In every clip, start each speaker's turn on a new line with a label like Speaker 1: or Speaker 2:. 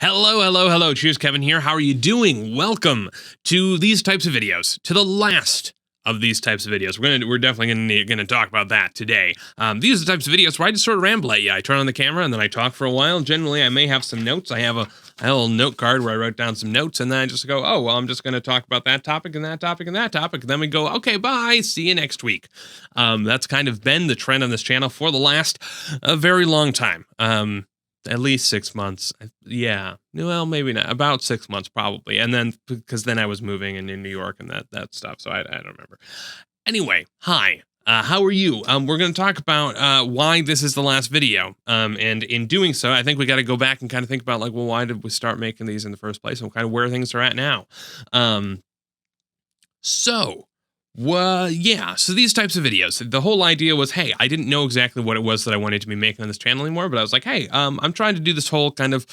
Speaker 1: Hello, hello, hello. Cheers, Kevin here. How are you doing? Welcome to these types of videos, to the last of these types of videos. We're definitely gonna talk about that today. These are the types of videos where I just sort of ramble at you. I turn on the camera and then I talk for a while. Generally, I may have some notes. I have a little note card where I wrote down some notes, and then I just go, oh, well, I'm just going to talk about that topic and that topic and that topic. And then we go, okay, bye. See you next week. That's kind of been the trend on this channel for the last a very long time. At least 6 months. Yeah. Well, maybe not. About 6 months, probably. And then, because then I was moving in New York and that stuff. So I don't remember. Anyway, hi. How are you? We're going to talk about why this is the last video. And in doing so, I think we got to go back and kind of think about, like, well, why did we start making these in the first place and kind of where things are at now. Yeah, so these types of videos, the whole idea was, hey, I didn't know exactly what it was that I wanted to be making on this channel anymore, but I was like, hey, I'm trying to do this whole kind of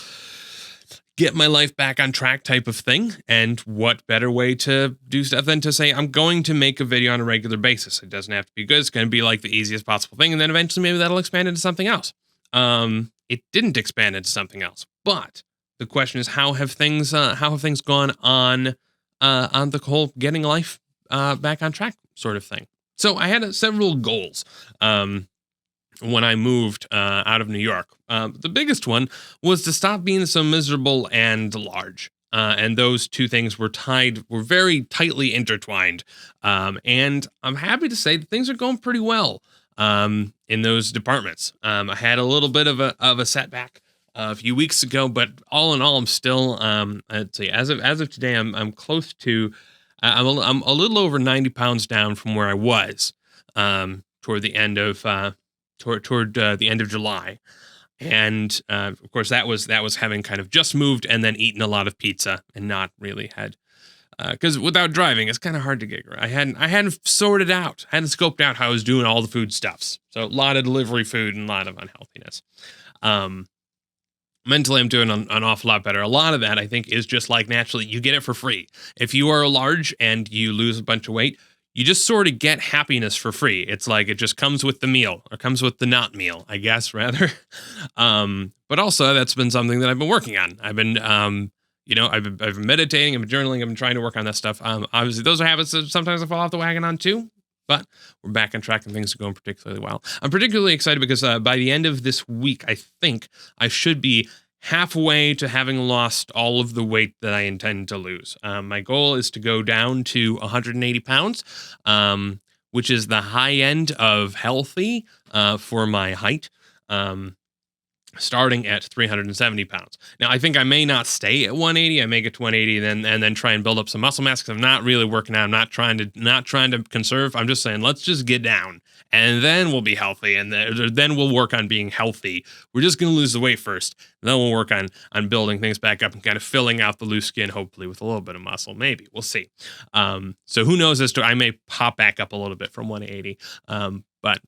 Speaker 1: get my life back on track type of thing. And what better way to do stuff than to say, I'm going to make a video on a regular basis. It doesn't have to be good. It's going to be like the easiest possible thing. And then eventually maybe that'll expand into something else. It didn't expand into something else, but the question is, how have things gone on the whole getting life back on track sort of thing. So I had several goals when I moved out of New York. The biggest one was to stop being so miserable and large. And those two things were very tightly intertwined. And I'm happy to say that things are going pretty well in those departments. I had a little bit of a setback a few weeks ago, but all in all, I'm still, I'd say as of today, I'm close to, I'm a little over 90 pounds down from where I was toward the end of the end of July, and of course that was having kind of just moved and then eaten a lot of pizza and not really had because without driving it's kind of hard to get. I hadn't sorted out, hadn't scoped out how I was doing all the food stuffs. So a lot of delivery food and a lot of unhealthiness. Mentally, I'm doing an awful lot better. A lot of that, I think, is just like naturally, you get it for free. If you are large and you lose a bunch of weight, you just sort of get happiness for free. It's like it just comes with the meal, or comes with the not meal, I guess, rather. But also, that's been something that I've been working on. I've been, I've been meditating, I've been journaling, I've been trying to work on that stuff. Obviously, those are habits that sometimes I fall off the wagon on too. But we're back on track and things are going particularly well. I'm particularly excited because by the end of this week, I think I should be halfway to having lost all of the weight that I intend to lose. My goal is to go down to 180 pounds, which is the high end of healthy for my height. Starting at 370 pounds. Now, I think I may not stay at 180. I may get to 180 and then try and build up some muscle mass because I'm not really working out. I'm not trying to conserve. I'm just saying, let's just get down and then we'll be healthy. And then we'll work on being healthy. We're just going to lose the weight first. Then we'll work on building things back up and kind of filling out the loose skin, hopefully with a little bit of muscle. Maybe we'll see. So who knows I may pop back up a little bit from 180. But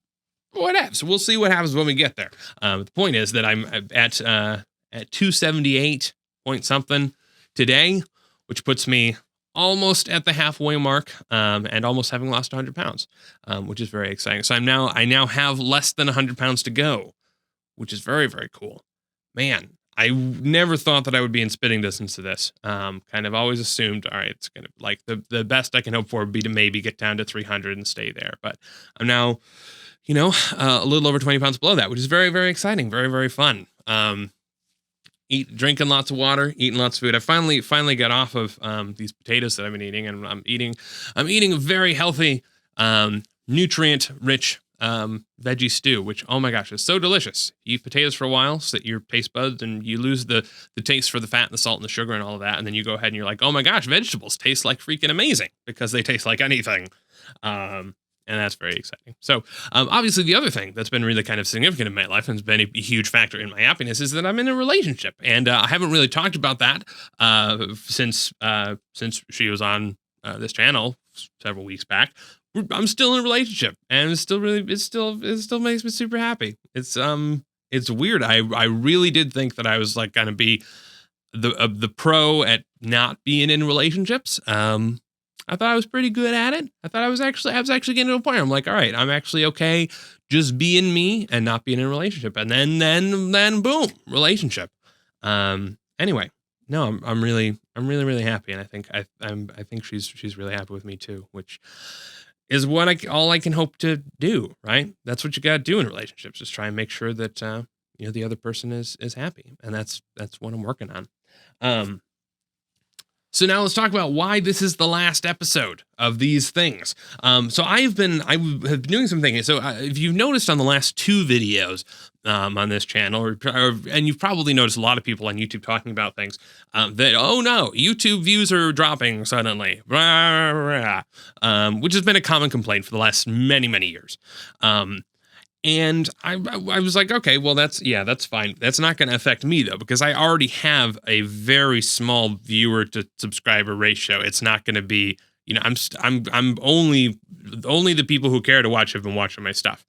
Speaker 1: whatever. So we'll see what happens when we get there. The point is that I'm at 278 point something today, which puts me almost at the halfway mark, and almost having lost 100 pounds, which is very exciting. So I now have less than 100 pounds to go, which is very, very cool. Man, I never thought that I would be in spitting distance to this. Kind of always assumed, all right, it's gonna, like, the best I can hope for would be to maybe get down to 300 and stay there. But I'm now, a little over 20 pounds below that, which is very, very exciting. Very, very fun. Drinking lots of water, eating lots of food. I finally got off of these potatoes that I've been eating, and I'm eating a very healthy, nutrient-rich veggie stew, which, oh my gosh, is so delicious. You eat potatoes for a while so that your taste buds, and you lose the taste for the fat and the salt and the sugar and all of that, and then you go ahead and you're like, oh my gosh, vegetables taste like freaking amazing because they taste like anything. And that's very exciting. So obviously the other thing that's been really kind of significant in my life and has been a huge factor in my happiness is that I'm in a relationship. And I haven't really talked about that since she was on this channel several weeks back. I'm still in a relationship, and it still makes me super happy. It's weird. I really did think that I was like going to be the pro at not being in relationships. I thought I was pretty good at it. I thought I was actually getting to a point where I'm like, all right, I'm actually okay just being me and not being in a relationship. And then boom, relationship. And Anyway, no, I'm really happy, and I think she's really happy with me too, which is what all I can hope to do, right? That's what you got to do in relationships, is try and make sure that the other person is happy, and that's what I'm working on. Um, so now let's talk about why this is the last episode of these things. So I have been doing some thinking. So if you've noticed on the last two videos on this channel, and you've probably noticed a lot of people on YouTube talking about things that, oh no, YouTube views are dropping suddenly, rah, rah, which has been a common complaint for the last many years. And I was like, okay, well, that's fine. That's not going to affect me though, because I already have a very small viewer to subscriber ratio. It's not going to be, I'm only the people who care to watch have been watching my stuff.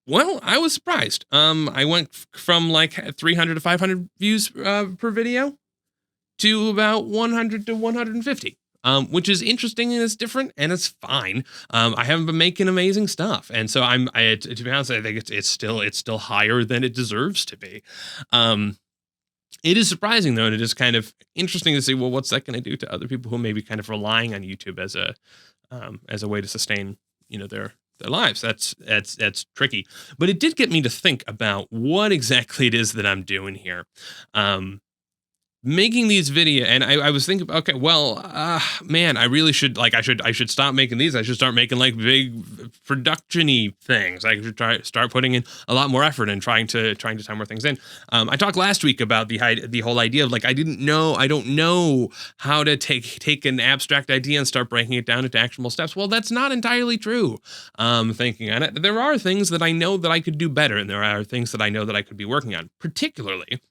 Speaker 1: Well, I was surprised. I went from like 300 to 500 views per video to about 100 to 150. Which is interesting and it's different and it's fine. I haven't been making amazing stuff, and so to be honest, I think it's still higher than it deserves to be. It is surprising though, and it is kind of interesting to see, well, what's that going to do to other people who may be kind of relying on YouTube as a way to sustain their lives. That's tricky, but it did get me to think about what exactly it is that I'm doing here. Making these video, and I was thinking, okay, well, man, I really should I should stop making these. I should start making like big production-y things. I should start putting in a lot more effort and trying to tie more things in. I talked last week about the whole idea of like I don't know how to take an abstract idea and start breaking it down into actionable steps. Well, that's not entirely true. Thinking on it, there are things that I know that I could do better, and there are things that I know that I could be working on, particularly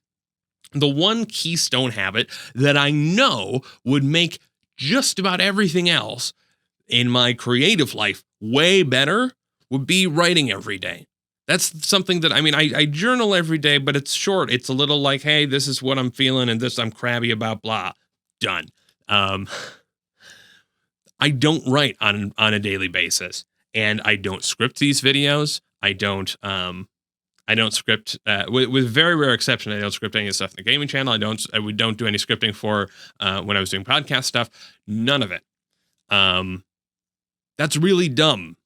Speaker 1: the one keystone habit that I know would make just about everything else in my creative life way better would be writing every day. That's something that, I journal every day, but it's short. It's a little like, hey, this is what I'm feeling and this I'm crabby about, blah, done. I don't write on a daily basis, and I don't script these videos. I don't script, with very rare exception. I don't script any of the stuff in the gaming channel. We don't do any scripting for when I was doing podcast stuff. None of it. That's really dumb.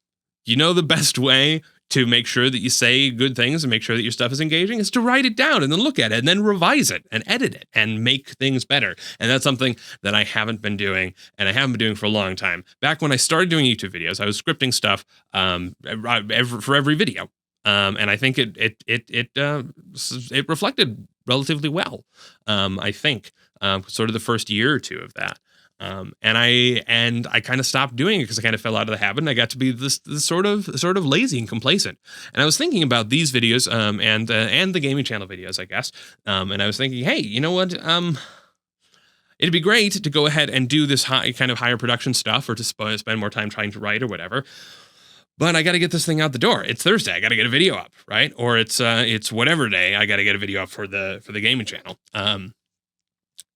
Speaker 1: The best way to make sure that you say good things and make sure that your stuff is engaging is to write it down and then look at it and then revise it and edit it and make things better. And that's something that I haven't been doing, and I haven't been doing for a long time. Back when I started doing YouTube videos, I was scripting stuff for every video. And I think it reflected relatively well. I think sort of the first year or two of that. And I kind of stopped doing it because I kind of fell out of the habit, and I got to be this sort of lazy and complacent. And I was thinking about these videos and the gaming channel videos, I guess. And I was thinking, hey, you know what? It'd be great to go ahead and do this higher production stuff, or to spend more time trying to write or whatever. But I got to get this thing out the door. It's Thursday. I got to get a video up, right? Or it's whatever day. I got to get a video up for the gaming channel.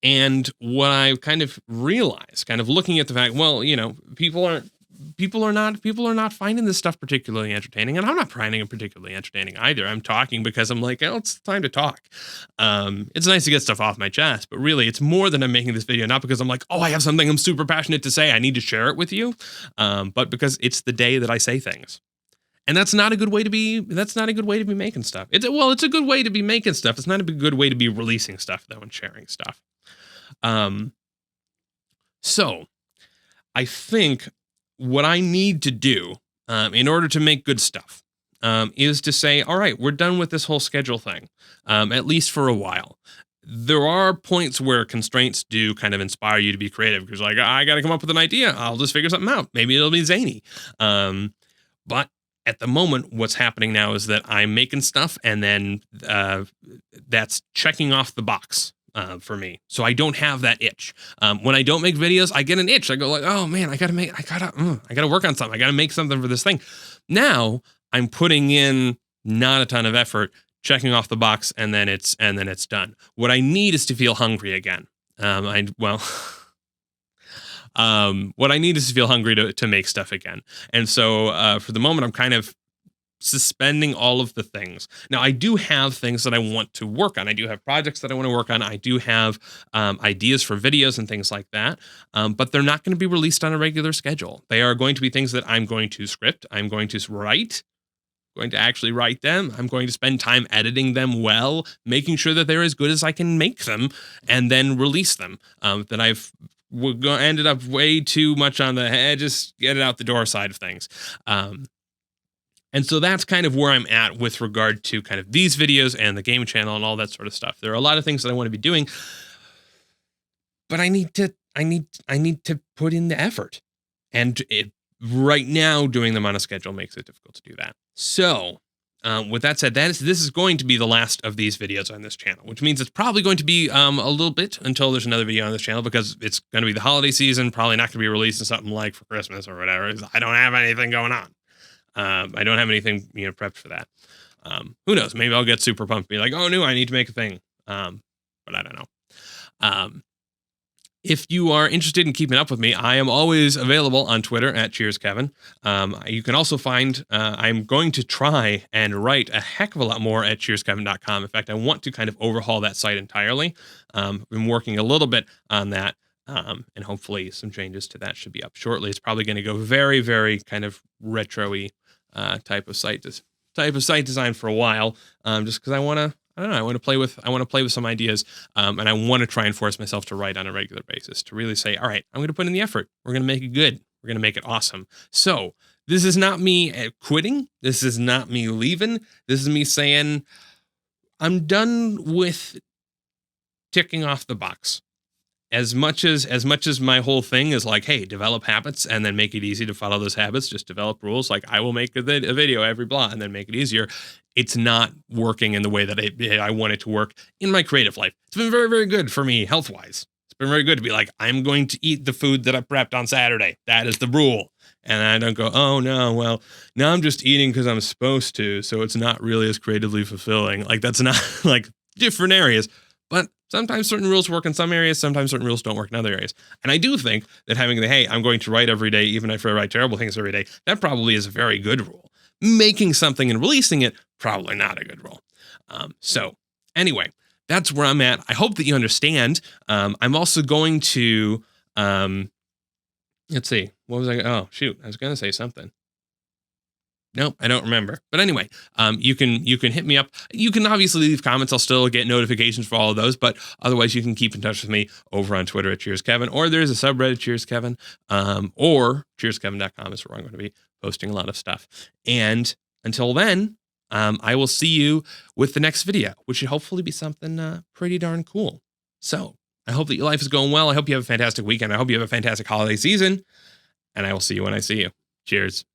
Speaker 1: And what I kind of realized, kind of looking at the fact, well, people are not finding this stuff particularly entertaining, and I'm not finding it particularly entertaining either. I'm talking because I'm like, oh, it's time to talk. It's nice to get stuff off my chest, but really, it's more than I'm making this video, not because I'm like, oh, I have something I'm super passionate to say, I need to share it with you, but because it's the day that I say things. And that's not a good way to be making stuff. It's a good way to be making stuff. It's not a good way to be releasing stuff though and sharing stuff. So I think what I need to do in order to make good stuff is to say, all right, we're done with this whole schedule thing, at least for a while. There are points where constraints do kind of inspire you to be creative, because like, I got to come up with an idea. I'll just figure something out. Maybe it'll be zany. But at the moment, what's happening now is that I'm making stuff, and then that's checking off the box for me. So I don't have that itch. When I don't make videos, I get an itch. I go like, oh man, I gotta work on something. I gotta make something for this thing. Now I'm putting in not a ton of effort, checking off the box, and then it's done. What I need is to feel hungry again. What I need is to feel hungry to make stuff again. And so for the moment, I'm kind of suspending all of the things. Now, I do have things that I want to work on. I do have projects that I want to work on. I do have ideas for videos and things like that, but they're not going to be released on a regular schedule. They are going to be things that I'm going to script. I'm going to write. Going to actually write them. I'm going to spend time editing them well, making sure that they're as good as I can make them, and then release them. That I've ended up way too much on the just get it out the door side of things. And so that's kind of where I'm at with regard to kind of these videos and the game channel and all that sort of stuff. There are a lot of things that I want to be doing, but I need to put in the effort. And right now, doing them on a schedule makes it difficult to do that. So, with that said, this is going to be the last of these videos on this channel, which means it's probably going to be a little bit until there's another video on this channel, because it's going to be the holiday season. Probably not going to be releasing something like for Christmas or whatever. I don't have anything going on. I don't have anything prepped for that. Who knows? Maybe I'll get super pumped, and be like, oh no, I need to make a thing. But I don't know. If you are interested in keeping up with me, I am always available on Twitter at CheersKevin. You can also find, I'm going to try and write a heck of a lot more at cheerskevin.com. In fact, I want to kind of overhaul that site entirely. I've been working a little bit on that, and hopefully some changes to that should be up shortly. It's probably going to go very, very kind of retro-y type of site design for a while, just because I want to. I don't know. I want to play with some ideas, and I want to try and force myself to write on a regular basis, to really say, all right, I'm going to put in the effort. We're going to make it good. We're going to make it awesome. So this is not me quitting. This is not me leaving. This is me saying I'm done with ticking off the box. As much as my whole thing is like, hey, develop habits and then make it easy to follow those habits. Just develop rules. Like, I will make a video every blah and then make it easier. It's not working in the way that I want it to work in my creative life. It's been very, very good for me health-wise. It's been very good to be like, I'm going to eat the food that I prepped on Saturday. That is the rule. And I don't go, oh no, well, now I'm just eating because I'm supposed to, so it's not really as creatively fulfilling. Like, that's not like different areas. But sometimes certain rules work in some areas, sometimes certain rules don't work in other areas. And I do think that having hey, I'm going to write every day, even if I write terrible things every day, that probably is a very good rule. Making something and releasing it, probably not a good rule. So anyway, that's where I'm at. I hope that you understand. I'm also going to, let's see, what was oh, shoot, I was going to say something. Nope, I don't remember. But anyway, you can hit me up. You can obviously leave comments. I'll still get notifications for all of those. But otherwise, you can keep in touch with me over on Twitter at CheersKevin, or there's a subreddit CheersKevin, or CheersKevin.com is where I'm going to be posting a lot of stuff. And until then, I will see you with the next video, which should hopefully be something pretty darn cool. So I hope that your life is going well. I hope you have a fantastic weekend. I hope you have a fantastic holiday season. And I will see you when I see you. Cheers.